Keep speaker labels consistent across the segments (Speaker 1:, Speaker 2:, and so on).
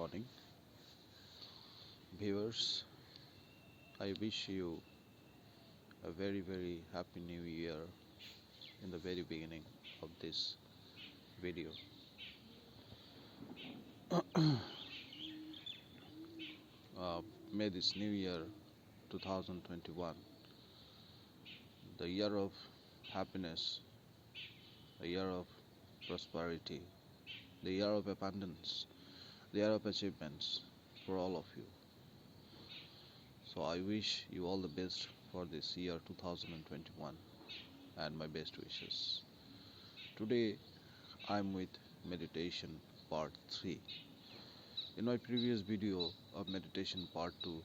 Speaker 1: morning, viewers. I wish you a very happy new year in the very beginning of this video. May this new year 2021, the year of happiness, the year of prosperity, the year of abundance, the year of achievements for all of you. So I wish you all the best for this year 2021 and my best wishes. Today I'm with meditation part 3. In my previous video of meditation part 2,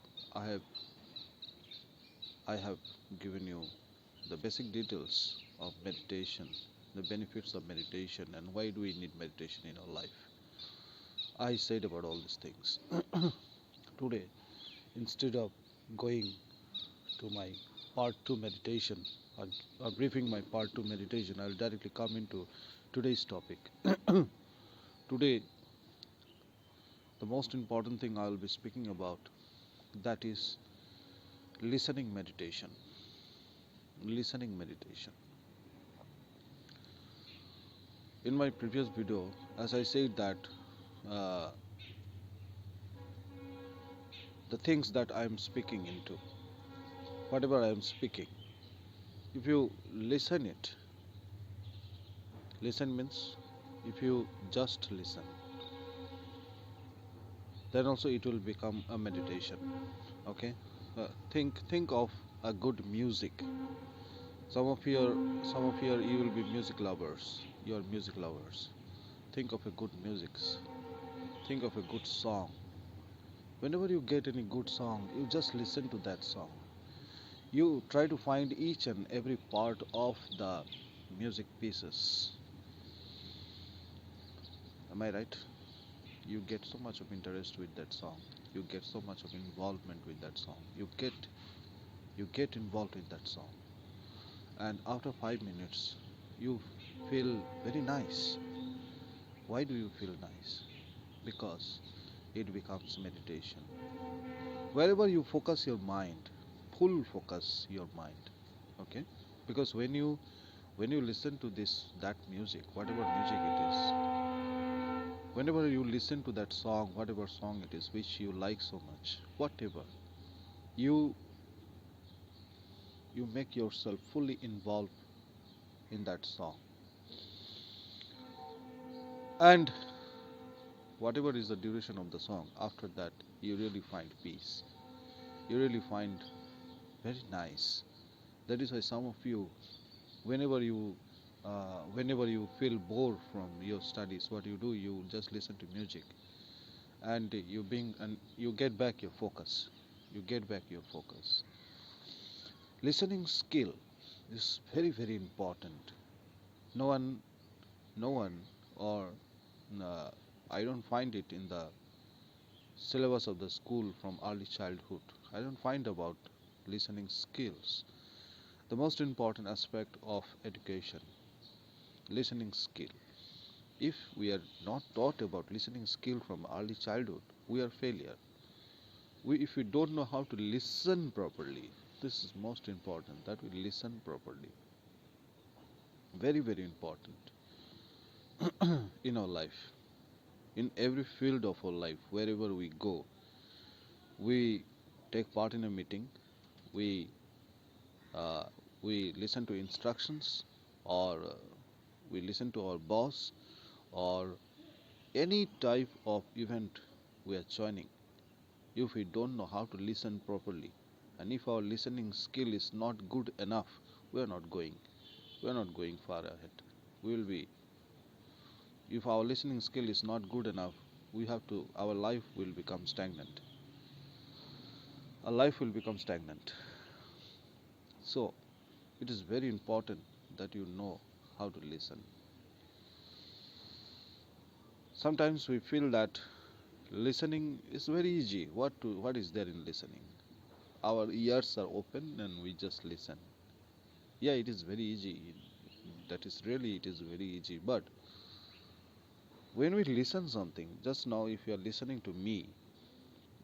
Speaker 1: I have given you the basic details of meditation, the benefits of meditation, and why do we need meditation in our life. I said about all these things. Today, instead of going to my part 2 meditation or briefing my part 2 meditation, I'll directly come into today's topic. Today, the most important thing I'll be speaking about, that is listening meditation. Listening meditation. In my previous video, as I said that the things that I am speaking into, whatever I am speaking, if you listen it, listen means if you just listen, then also it will become a meditation. Okay, think of a good music. Some of you will be music lovers. You are music lovers. Think of a good music. Think of a good song. Whenever you get any good song, you just listen to that song. You try to find each and every part of the music pieces. Am I right? You get so much of interest with that song. You get so much of involvement with that song. You get involved in that song. And after 5 minutes, you feel very nice. Why do you feel nice? Because it becomes meditation. Wherever you focus your mind, full focus your mind. Okay? Because when you listen to that music, whatever music it is, whenever you listen to that song, whatever song it is which you like so much, whatever, you make yourself fully involved in that song. And whatever is the duration of the song, after that you really find peace. You really find very nice. That is why some of you, whenever you feel bored from your studies, what you do, you just listen to music, and you get back your focus. You get back your focus. Listening skill is very important. No one, or I don't find it in the syllabus of the school from early childhood. I don't find about listening skills. The most important aspect of education, listening skill. If we are not taught about listening skill from early childhood, we are failure. If we don't know how to listen properly, this is most important, that we listen properly. Very important in our life. In every field of our life, wherever we go, we take part in a meeting, we listen to instructions, or we listen to our boss, or any type of event we are joining. If we don't know how to listen properly, and if our listening skill is not good enough, we are not going far ahead. If our listening skill is not good enough, our life will become stagnant. Our life will become stagnant. So, it is very important that you know how to listen. Sometimes we feel that listening is very easy. What is there in listening? Our ears are open and we just listen. Yeah, it is very easy. It is very easy. But when we listen something, just now if you are listening to me,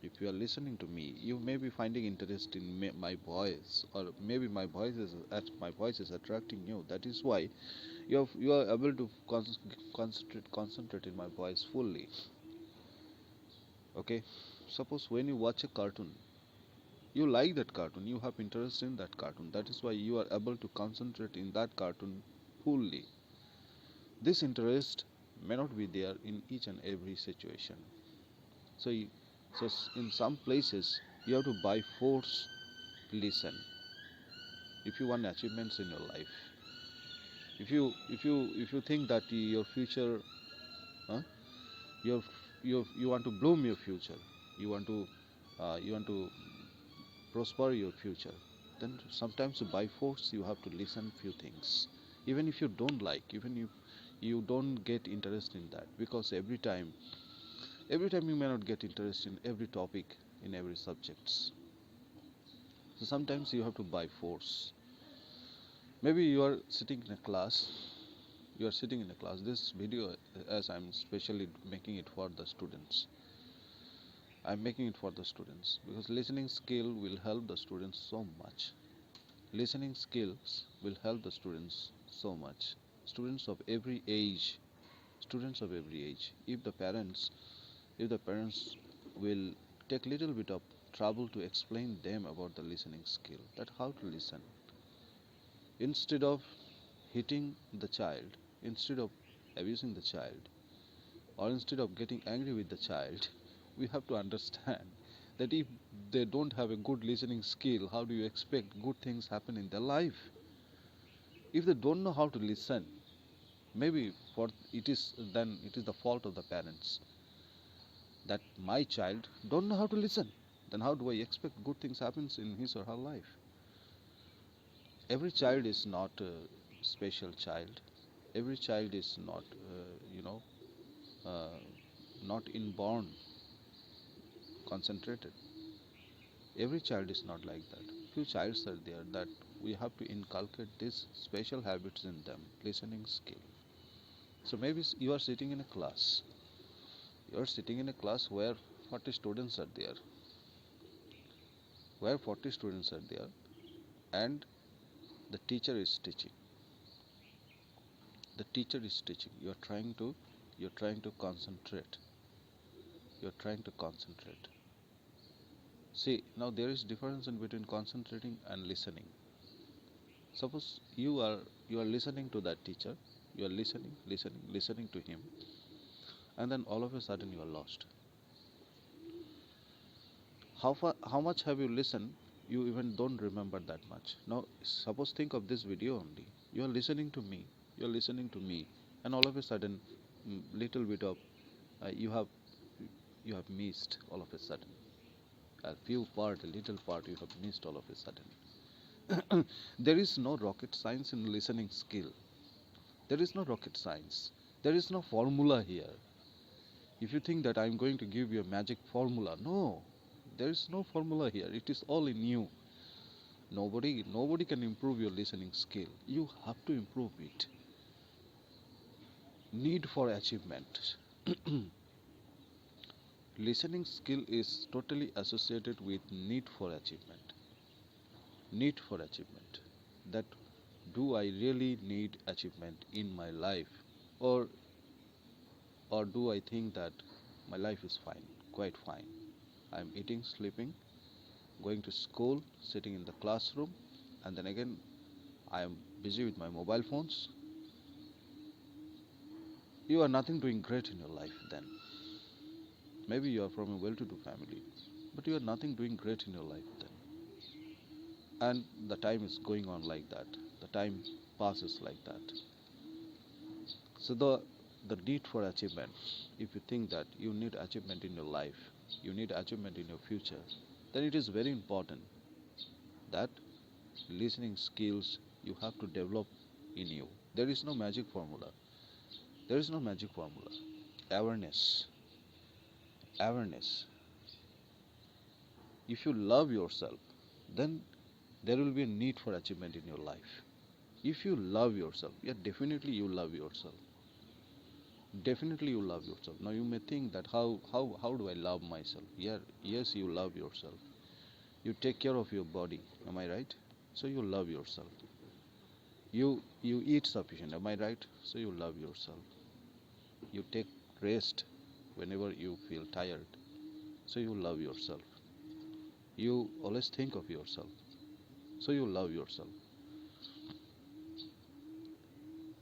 Speaker 1: if you are listening to me, you may be finding interest in my voice, or maybe my voice is attracting you. That is why you are able to concentrate in my voice fully. Okay, suppose when you watch a cartoon, you like that cartoon, you have interest in that cartoon. That is why you are able to concentrate in that cartoon fully. This interest may not be there in each and every situation. So, in some places you have to by force listen if you want achievements in your life. If you think that your future, huh, you want to bloom your future, you want to prosper your future, then sometimes by force you have to listen few things, even if you don't like, even if you don't get interest in that, because every time you may not get interest in every topic, in every subjects. So sometimes you have to by force. Maybe you are sitting in a class. This video, as I'm specially making it for the students, because listening skill will help the students so much. Listening skills will help the students so much. Students of every age, If the parents will take little bit of trouble to explain them about the listening skill, that how to listen, instead of hitting the child, instead of abusing the child, or instead of getting angry with the child, we have to understand that if they don't have a good listening skill, how do you expect good things happen in their life? If they don't know how to listen, maybe it is the fault of the parents, that my child don't know how to listen. Then how do I expect good things happens in his or her life? Every child is not a special child. Every child is not, uh, not inborn concentrated. Every child is not like that. Few childs are there that we have to inculcate these special habits in them, listening skill. So maybe you are sitting in a class. You are sitting in a class where 40 students are there. And the teacher is teaching. You are trying to concentrate. See, now there is difference in between concentrating and listening. Suppose you are listening to that teacher, you are listening to him, and then all of a sudden you are lost. How much have you listened? You even don't remember that much. Now suppose think of this video only. You are listening to me, and all of a sudden, little bit of you have missed all of a sudden. A little part you have missed all of a sudden. There is no rocket science in listening skill. There is no rocket science. There is no formula here. If you think that I am going to give you a magic formula, no, there is no formula here. It is all in you. Nobody can improve your listening skill. You have to improve it. Need for achievement. Listening skill is totally associated with need for achievement. That do I really need achievement in my life, or do I think that my life is fine, quite fine. I am eating, sleeping, going to school, sitting in the classroom, and then again I am busy with my mobile phones. You are nothing doing great in your life then. Maybe you are from a well-to-do family, but you are nothing doing great in your life then. And the time is going on like that. The time passes like that. So the need for achievement, if you think that you need achievement in your life, you need achievement in your future, then it is very important that listening skills you have to develop in you. There is no magic formula. Awareness. If you love yourself, then there will be a need for achievement in your life. If you love yourself, yeah, definitely you love yourself. definitely you love yourself. Now you may think that how do I love myself? Yeah, yes, you love yourself. You take care of your body, am I right? So you love yourself. You eat sufficient, am I right? So you love yourself. You take rest whenever you feel tired, so you love yourself. You always think of yourself, so you love yourself.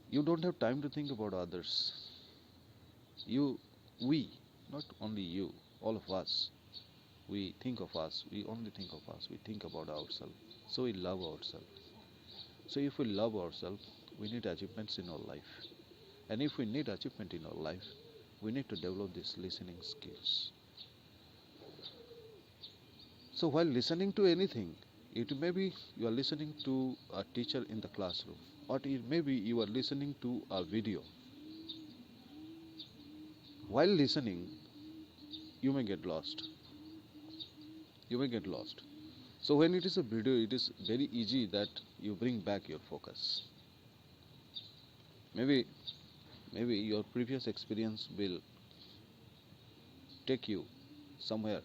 Speaker 1: You don't have time to think about others. You, we, not only you, all of us, we think of us, we only think of us, we think about ourselves, so we love ourselves. So if we love ourselves, we need achievements in our life. And if we need achievement in our life, we need to develop these listening skills. So while listening to anything, it may be you are listening to a teacher in the classroom, or it may be you are listening to a video. While listening, you may get lost. You may get lost. So when it is a video, it is very easy that you bring back your focus. Maybe your previous experience will take you somewhere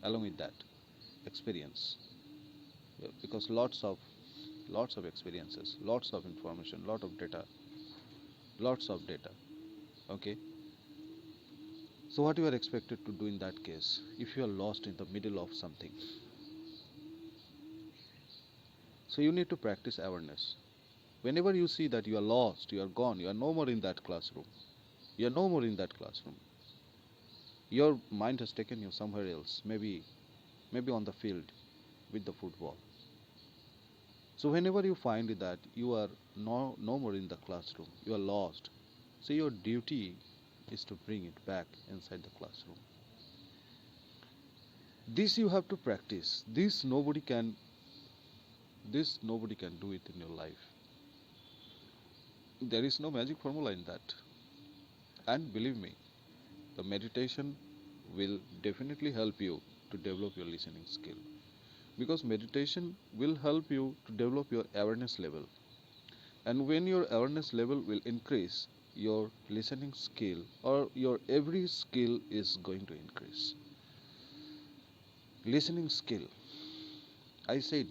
Speaker 1: along with that experience. Yeah, because lots of experiences, lots of information, lots of data. Okay. So what you are expected to do in that case, if you are lost in the middle of something? So you need to practice awareness. Whenever you see that you are lost, you are gone, you are no more in that classroom, you are no more in that classroom, your mind has taken you somewhere else, maybe on the field with the football. So whenever you find that you are no more in the classroom, you are lost, so your duty is to bring it back inside the classroom. This you have to practice. This nobody can do it in your life. There is no magic formula in that. And believe me, the meditation will definitely help you to develop your listening skill. Because meditation will help you to develop your awareness level. And when your awareness level will increase, your listening skill or your every skill is going to increase. Listening skill. I said,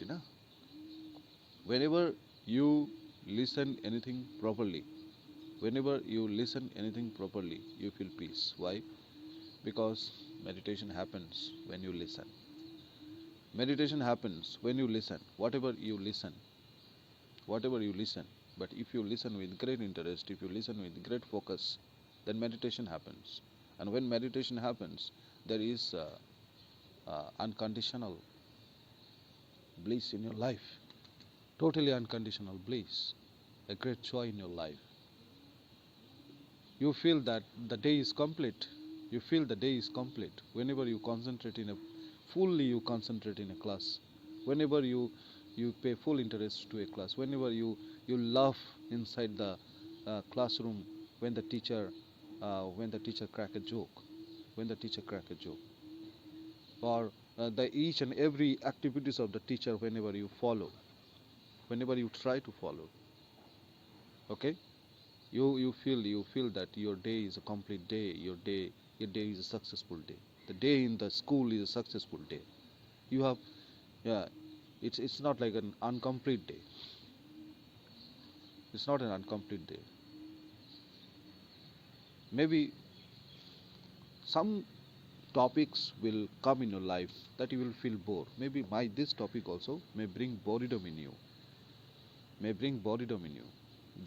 Speaker 1: whenever you listen anything properly, you feel peace. Why? Because meditation happens when you listen. Meditation happens when you listen. Whatever you listen. But if you listen with great interest, if you listen with great focus, then meditation happens. And when meditation happens, there is unconditional bliss in your life. Totally unconditional bliss. A great joy in your life. You feel that the day is complete. Whenever you concentrate you concentrate in a class. Whenever you pay full interest to a class. Whenever you laugh inside the classroom when the teacher crack a joke. Or the each and every activities of the teacher whenever you try to follow. Okay? You feel that your day is a complete day, your day is a successful day. The day in the school is a successful day. You have it's not like an incomplete day. It's not an incomplete day. Maybe some topics will come in your life that you will feel bored. Maybe this topic also may bring boredom in you.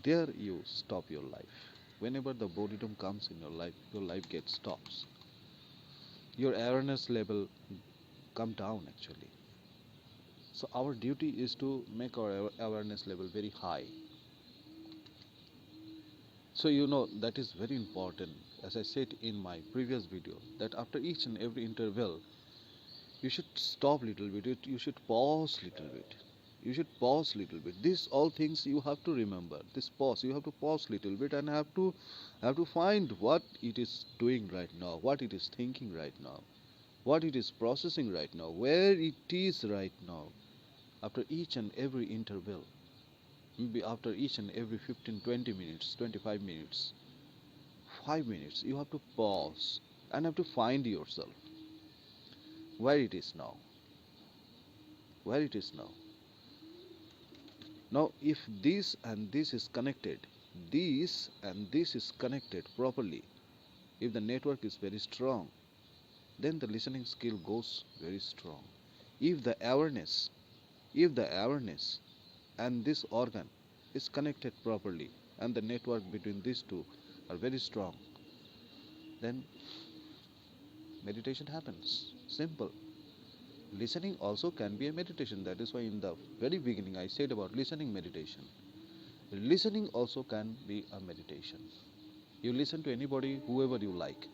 Speaker 1: There you stop your life. Whenever the boredom comes in your life gets stops. Your awareness level come down actually. So our duty is to make our awareness level very high. So that is very important. As I said in my previous video, that after each and every interval, you should stop little bit. You should pause little bit. These all things you have to remember. This pause, you have to pause little bit and have to find what it is doing right now, what it is thinking right now, what it is processing right now, where it is right now. After each and every interval, maybe after each and every 15, 20 minutes, 25 minutes, 5 minutes you have to pause and have to find yourself where it is now, where it is now. Now if this and this is connected, this and this is connected properly, if the network is very strong, then the listening skill goes very strong. If the awareness, if the awareness and this organ is connected properly and the network between these two are very strong, then meditation happens. Simple. Listening also can be a meditation. That is why in the very beginning I said about listening meditation. Listening also can be a meditation. You listen to anybody, whoever you like.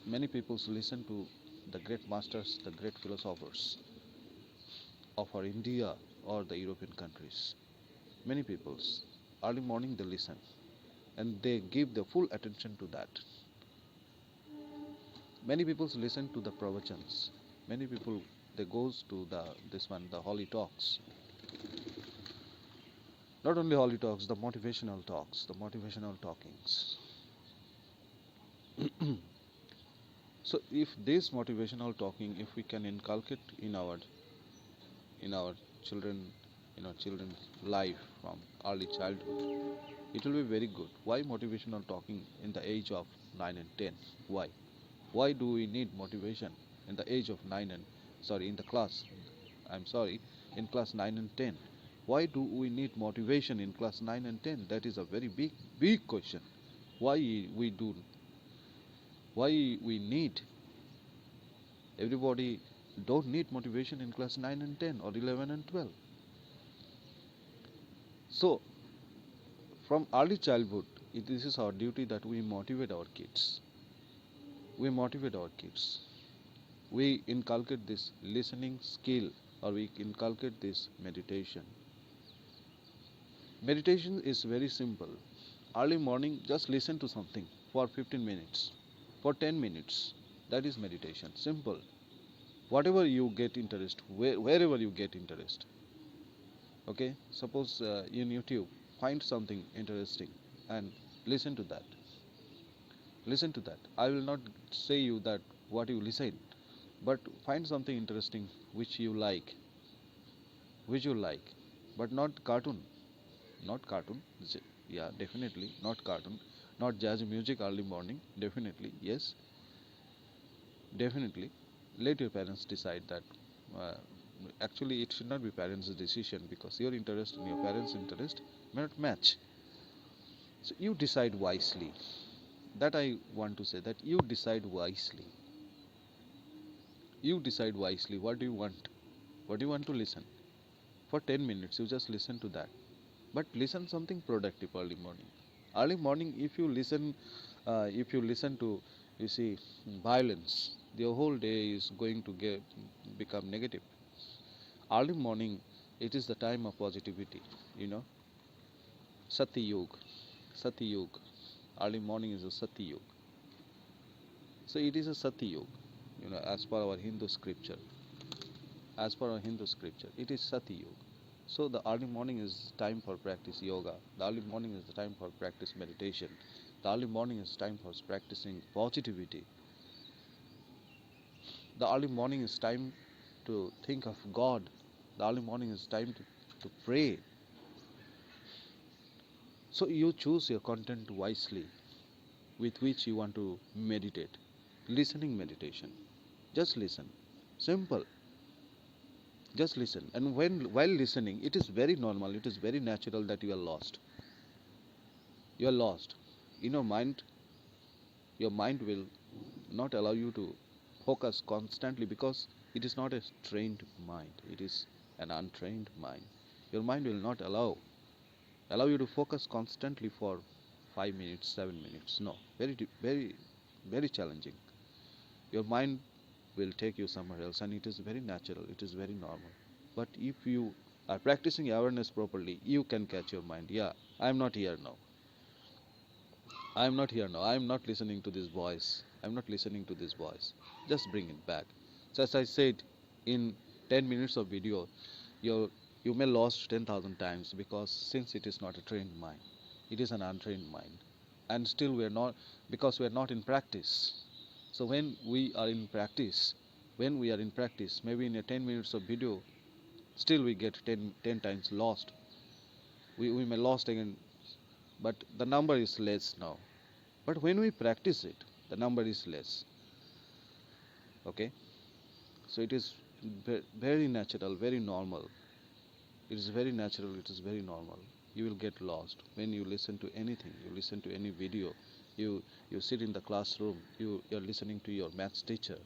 Speaker 1: Many people listen to the great masters, the great philosophers of our India or the European countries. Many people, early morning they listen and they give their full attention to that. Many people listen to the pravachans. Many people, they goes to the holy talks. Not only holy talks, the motivational talks, the motivational talkings. So if this motivational talking, if we can inculcate in our children, in our children's life from early childhood, it will be very good. Why motivational talking in the age of 9 and 10? Why? Why do we need motivation in the age of 9 and in class? In class 9 and 10. Why do we need motivation in class 9 and 10? That is a very big question. Why we need? Everybody don't need motivation in class 9 and 10 or 11 and 12. So from early childhood, this is our duty that we motivate our kids. We motivate our kids. We inculcate this listening skill, or we inculcate this meditation. Meditation is very simple. Early morning, just listen to something for 15 minutes, for 10 minutes. That is meditation. Simple. Whatever you get interest, wherever you get interest. Okay, suppose in YouTube, find something interesting and listen to that. Listen to that. I will not say you that what you listen, but find something interesting which you like, but not cartoon. Not cartoon. Yeah, definitely not cartoon. Not jazz music early morning. Definitely, yes. Definitely. Let your parents decide that. Actually, it should not be parents' decision, because your interest and your parents' interest may not match. So you decide wisely. That I want to say, that you decide wisely. You decide wisely. What do you want? What do you want to listen? For 10 minutes, you just listen to that. But listen something productive early morning. Early morning, if you listen to, you see, violence, the whole day is going to become negative. Early morning, it is the time of positivity, Sati Yug. Early morning is a Sati Yug. So it is a Sati Yug, as per our Hindu scripture. As per our Hindu scripture, it is Sati Yug. So the early morning is time for practice yoga. The early morning is the time for practice meditation. The early morning is time for practicing positivity. The early morning is time to think of God. The early morning is time to pray. So you choose your content wisely with which you want to meditate. Listening meditation. Just listen. Simple. Just listen. And while listening, it is very normal, it is very natural that you are lost. You are lost. In your mind will not allow you to focus constantly, because it is not a trained mind. It is an untrained mind. Your mind will not allow you to focus constantly for 5 minutes, 7 minutes. No, very challenging. Your mind will take you somewhere else, and it is very natural, it is very normal. But if you are practicing awareness properly, you can catch your mind. Yeah, I am not here now. I am not listening to this voice. Just bring it back. So as I said, in 10 minutes of video, you may lost 10,000 times, because since it is not a trained mind, it is an untrained mind. and still we are not, because we are not in practice. So when we are in practice, maybe in a 10 minutes of video, still we get 10 times lost. We may lost again, but the number is less now. But when we practice it, the number is less. Okay, so it is very natural, very normal. It is very natural, it is very normal. You will get lost when you listen to anything, you listen to any video. You sit in the classroom, you're listening to your maths teacher,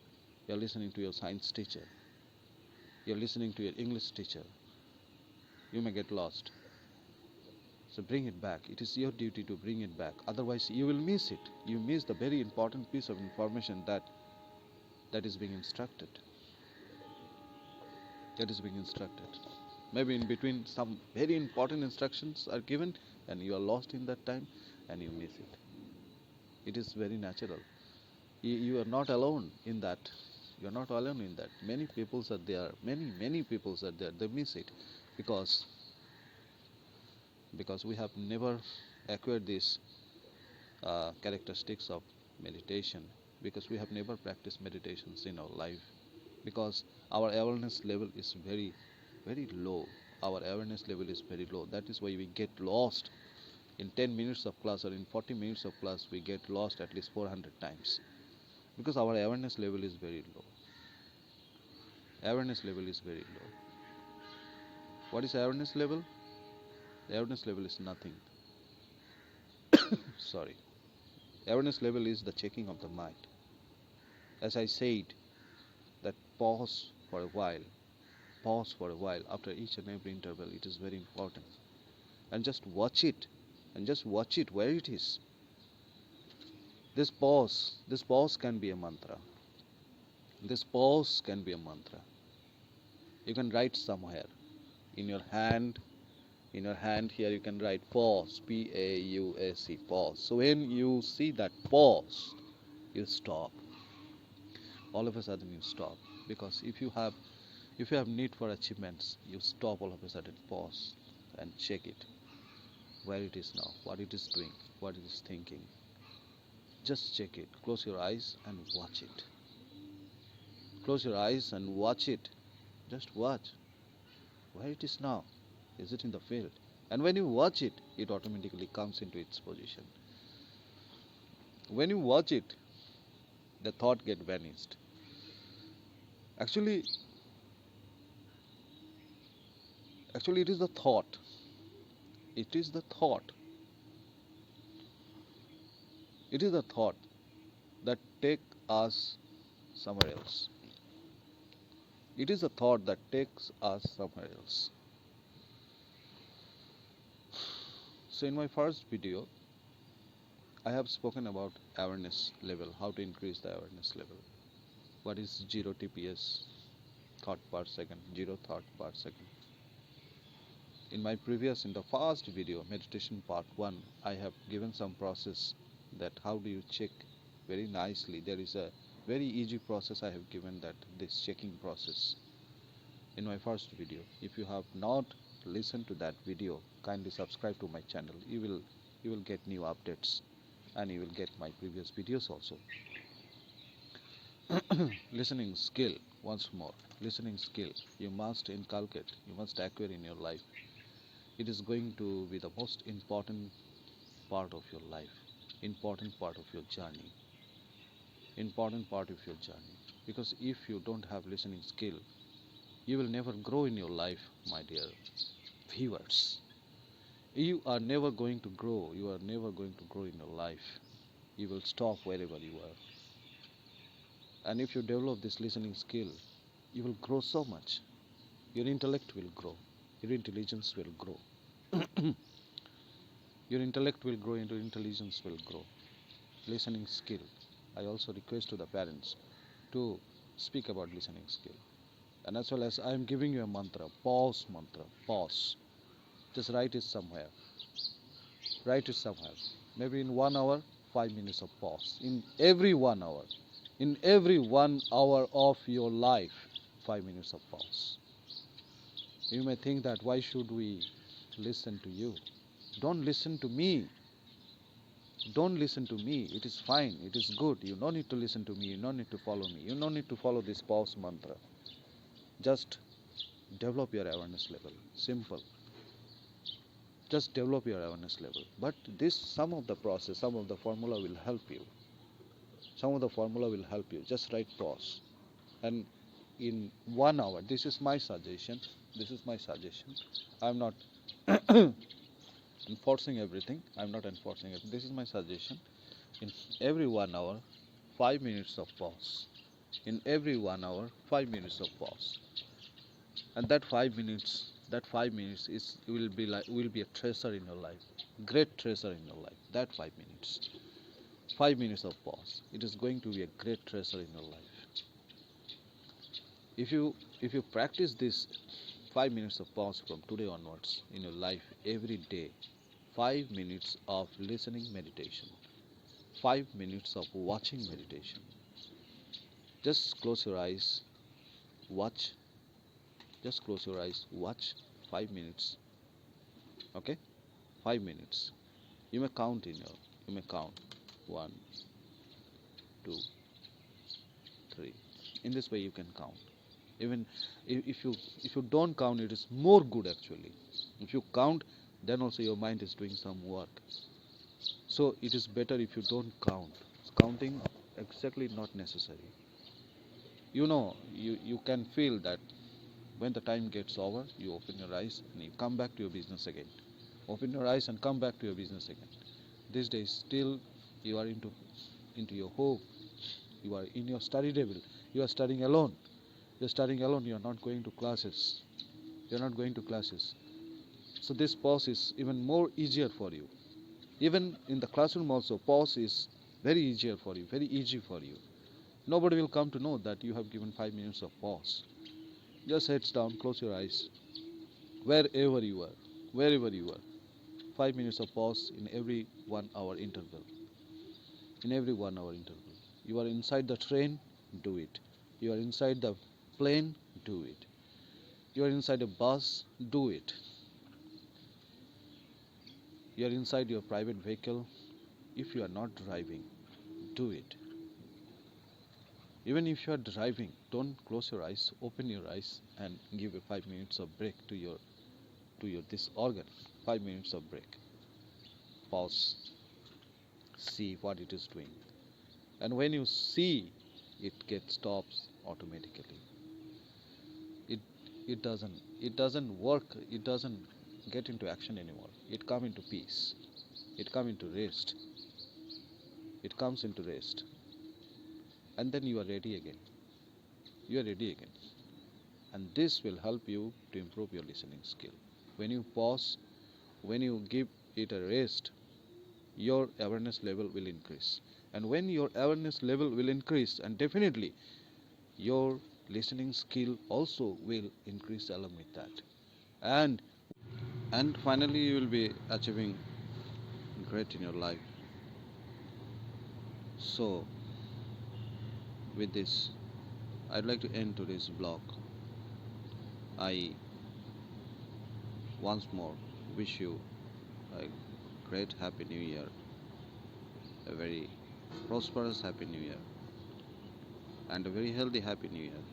Speaker 1: you're listening to your science teacher, you're listening to your English teacher. You may get lost. So bring it back. It is your duty to bring it back. Otherwise you will miss it. You miss the very important piece of information that is being instructed. That is being instructed. Maybe in between some very important instructions are given and you are lost in that time and you miss it. It is very natural. You are not alone in that. You are not alone in that. Many people are there. Many people are there. They miss it because we have never acquired these characteristics of meditation, because we have never practiced meditations in our life, because our awareness level is very, very low. Our awareness level is very low. That is why we get lost. In 10 minutes of class or in 40 minutes of class, we get lost at least 400 times, because our awareness level is very low. Awareness level is very low. What is awareness level? The awareness level is nothing. Sorry. Awareness level is the checking of the mind. As I said, that pause for a while after each and every interval. It is very important. And just watch it. Where it is. This pause can be a mantra. You can write somewhere in your hand. Here you can write pause, P-A-U-S-E, pause. So when you see that pause, you stop. All of a sudden you stop, because if you have need for achievements, you stop all of a sudden, pause and check it, where it is now, what it is doing, what it is thinking. Just check it. Close your eyes and watch it. Just watch where it is now. Is it in the field? And when you watch it, it automatically comes into its position. When you watch it, the thought get vanished. Actually it is the thought. It is the thought that take us somewhere else. It is the thought that takes us somewhere else. So in my first video, I have spoken about awareness level, how to increase the awareness level. What is 0 TPS, thought per second, 0 thought per second. In the first video, meditation part 1, I have given some process that how do you check very nicely. There is a very easy process I have given, that this checking process in my first video. If you have not listened to that video, kindly subscribe to my channel. You will get new updates, and you will get my previous videos also. Listening skill, once more, listening skill you must inculcate, you must acquire in your life. It is going to be the most important part of your life, important part of your journey, because if you don't have listening skill, you will never grow in your life, my dear viewers. You are never going to grow. You are never going to grow in your life. You will stop wherever you are. And if you develop this listening skill, you will grow so much. Your intellect will grow. Your intelligence will grow. Your intellect will grow, and your intelligence will grow. Listening skill. I also request to the parents to speak about listening skill. And as well as I am giving you a mantra, pause. Just write it somewhere. Maybe in 1 hour, 5 minutes of pause. In every 1 hour. In every 1 hour of your life, 5 minutes of pause. You may think that why should we listen to you? Don't listen to me. Don't listen to me. It is fine. It is good. You no need to listen to me. You no need to follow me. You no need to follow this pause mantra. Just develop your awareness level. Simple. Just develop your awareness level. But this, some of the process, some of the formula will help you. Some of the formula will help you. Just write pause. And in 1 hour, this is my suggestion. This is my suggestion. I'm not enforcing everything. I'm not enforcing it. This is my suggestion. In every 1 hour, 5 minutes of pause. In every 1 hour, 5 minutes of pause. And that 5 minutes, will be a treasure in your life. Great treasure in your life. That 5 minutes. 5 minutes of pause. It is going to be a great treasure in your life. If you practice this 5 minutes of pause from today onwards in your life every day, 5 minutes of listening meditation, 5 minutes of watching meditation. Just close your eyes, watch. Just close your eyes, watch 5 minutes. Okay? 5 minutes. You may count 1, 2, 3. In this way you can count. Even if you don't count, it is more good actually. If you count, then also your mind is doing some work. So it is better if you don't count. Counting exactly not necessary. You can feel that when the time gets over, you open your eyes and you come back to your business again. Open your eyes and come back to your business again. These days still you are into your home. You are in your study table. You are studying alone. You are studying alone. You are not going to classes. You are not going to classes. So this pause is even more easier for you. Even in the classroom also, pause is very easier for you, very easy for you. Nobody will come to know that you have given 5 minutes of pause. Just heads down, close your eyes. Wherever you are. 5 minutes of pause in every 1 hour interval. In every 1 hour interval. You are inside the train, do it. You are inside the plane, do it. You are inside a bus, do it. You are inside your private vehicle. If you are not driving, do it. Even if you are driving, don't close your eyes, open your eyes and give a 5 minutes of break to your this organ. 5 minutes of break. Pause. See what it is doing. And when you see, it stops automatically. It doesn't work, it doesn't get into action anymore. It comes into peace. It comes into rest. It comes into rest. And then you are ready again. You are ready again. And this will help you to improve your listening skill. When you pause, when you give it a rest, your awareness level will increase. And when your awareness level will increase, and definitely your listening skill also will increase along with that. And finally you will be achieving great in your life. So with this, I'd like to end today's vlog. I once more wish you a great happy new year, a very prosperous happy new year, and a very healthy happy new year,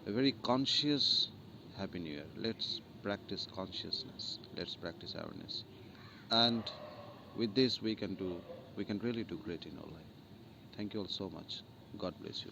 Speaker 1: a very conscious happy new year. Let's practice consciousness, let's practice awareness, and with this we can really do great in our life. Thank you all so much. God bless you.